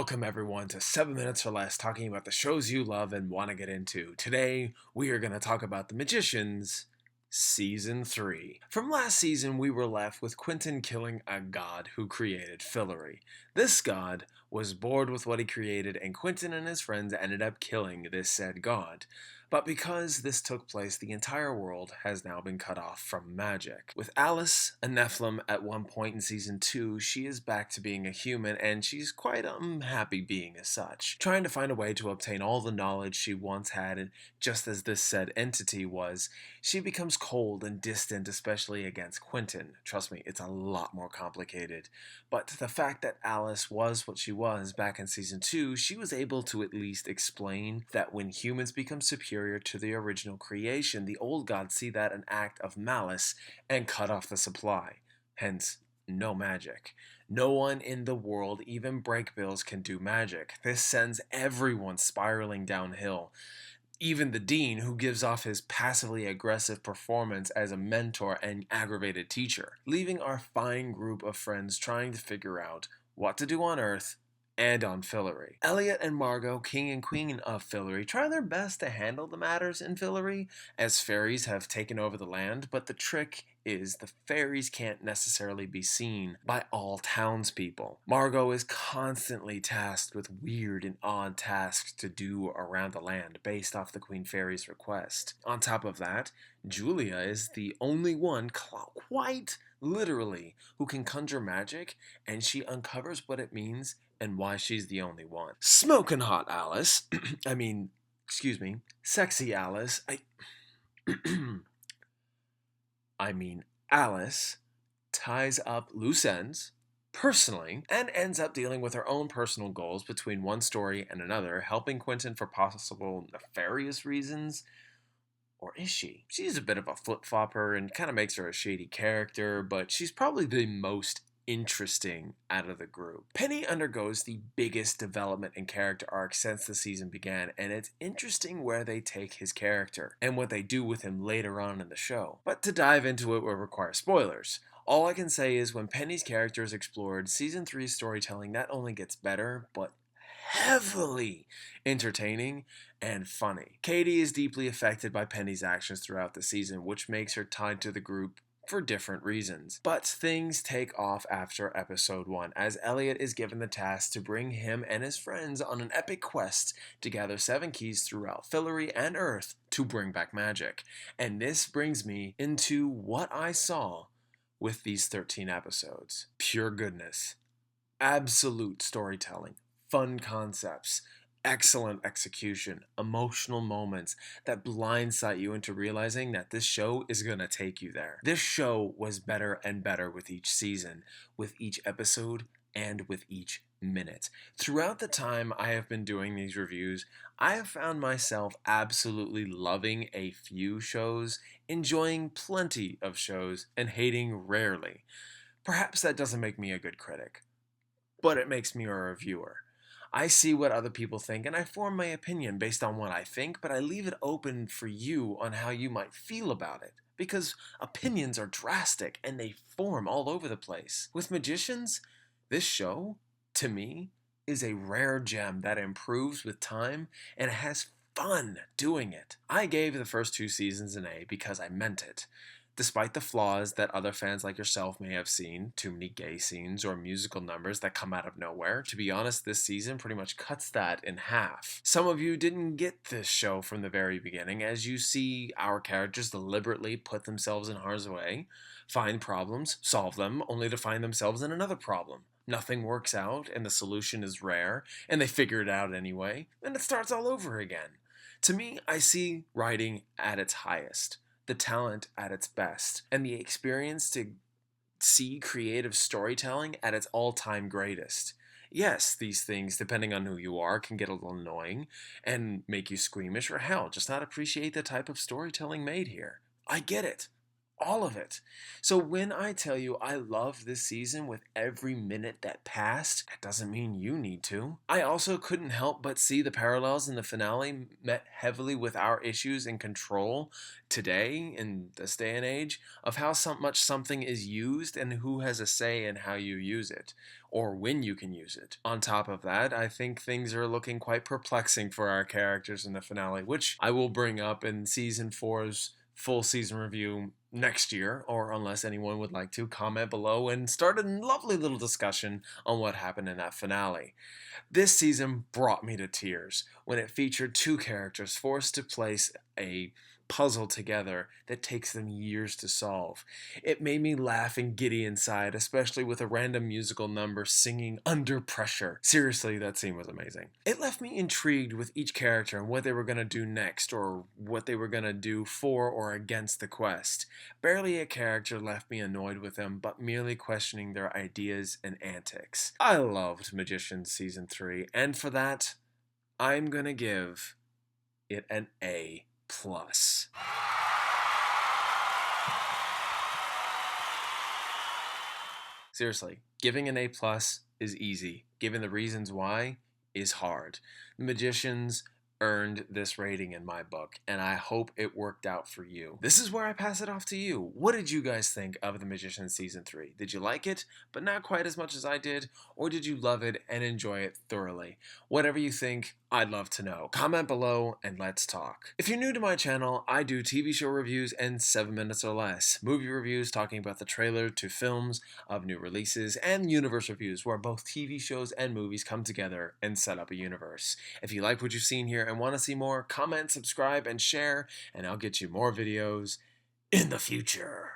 Welcome everyone to 7 Minutes or Less, talking about the shows you love and want to get into. Today, we are going to talk about The Magicians, Season 3. From last season, we were left with Quentin killing a god who created Fillory. This god was bored with what he created, and Quentin and his friends ended up killing this said god. But because this took place, the entire world has now been cut off from magic. With Alice, a Nephilim, at one point in Season 2, she is back to being a human, and she's quite unhappy being as such, trying to find a way to obtain all the knowledge she once had, and just as this said entity was, she becomes cold and distant, especially against Quentin. Trust me, it's a lot more complicated. But the fact that Alice was what she was back in Season 2, she was able to at least explain that when humans become superior to the original creation, the old gods see that an act of malice and cut off the supply. Hence, no magic. No one in the world, even Breakbills, can do magic. This sends everyone spiraling downhill. Even the dean, who gives off his passively aggressive performance as a mentor and aggravated teacher, leaving our fine group of friends trying to figure out what to do on Earth and on Fillory. Elliot and Margot, king and queen of Fillory, try their best to handle the matters in Fillory, as fairies have taken over the land, but the trick is the fairies can't necessarily be seen by all townspeople. Margot is constantly tasked with weird and odd tasks to do around the land based off the Queen Fairy's request. On top of that, Julia is the only one, quite literally, who can conjure magic, and she uncovers what it means and why she's the only one. Smoking hot Alice, sexy Alice, Alice ties up loose ends, personally, and ends up dealing with her own personal goals between one story and another, helping Quentin for possible nefarious reasons. Or is she? She's a bit of a flip-flopper and kind of makes her a shady character, but she's probably the most interesting out of the group. Penny undergoes the biggest development and character arc since the season began, and it's interesting where they take his character and what they do with him later on in the show. But to dive into it will require spoilers. All I can say is when Penny's character is explored, Season 3's storytelling not only gets better, but heavily entertaining and funny. Katie is deeply affected by Penny's actions throughout the season, which makes her tied to the group for different reasons. But things take off after episode 1, as Elliot is given the task to bring him and his friends on an epic quest to gather 7 keys throughout Fillory and Earth to bring back magic. And this brings me into what I saw with these 13 episodes. Pure goodness. Absolute storytelling. Fun concepts. Excellent execution, emotional moments that blindside you into realizing that this show is going to take you there. This show was better and better with each season, with each episode, and with each minute. Throughout the time I have been doing these reviews, I have found myself absolutely loving a few shows, enjoying plenty of shows, and hating rarely. Perhaps that doesn't make me a good critic, but it makes me a reviewer. I see what other people think, and I form my opinion based on what I think, but I leave it open for you on how you might feel about it, because opinions are drastic and they form all over the place. With Magicians, this show, to me, is a rare gem that improves with time and has fun doing it. I gave the first 2 seasons an A because I meant it. Despite the flaws that other fans like yourself may have seen, too many gay scenes or musical numbers that come out of nowhere, to be honest, this season pretty much cuts that in half. Some of you didn't get this show from the very beginning, as you see our characters deliberately put themselves in harm's way, find problems, solve them, only to find themselves in another problem. Nothing works out, and the solution is rare, and they figure it out anyway, and it starts all over again. To me, I see writing at its highest, the talent at its best, and the experience to see creative storytelling at its all-time greatest. Yes, these things, depending on who you are, can get a little annoying and make you squeamish, or hell, just not appreciate the type of storytelling made here. I get it. all of it. So when I tell you I love this season with every minute that passed, that doesn't mean you need to. I also couldn't help but see the parallels in the finale met heavily with our issues in control today in this day and age of how much something is used and who has a say in how you use it or when you can use it. On top of that, I think things are looking quite perplexing for our characters in the finale, which I will bring up in season 4's full season review next year, or unless anyone would like to comment below and start a lovely little discussion on what happened in that finale. This season brought me to tears when it featured two characters forced to place a puzzle together that takes them years to solve. It made me laugh and giddy inside, especially with a random musical number singing under pressure. Seriously, that scene was amazing. It left me intrigued with each character and what they were going to do next, or what they were going to do for or against the quest. Barely a character left me annoyed with them, but merely questioning their ideas and antics. I loved Magicians Season 3, and for that, I'm going to give it an A+. Seriously, giving an A+ is easy. Giving the reasons why is hard. The Magicians earned this rating in my book, and I hope it worked out for you. This is where I pass it off to you. What did you guys think of The Magicians Season 3? Did you like it, but not quite as much as I did? Or did you love it and enjoy it thoroughly? Whatever you think, I'd love to know. Comment below and let's talk. If you're new to my channel, I do TV show reviews in 7 minutes or less. Movie reviews talking about the trailer to films of new releases, and universe reviews where both TV shows and movies come together and set up a universe. If you like what you've seen here and want to see more, comment, subscribe, and share, and I'll get you more videos in the future.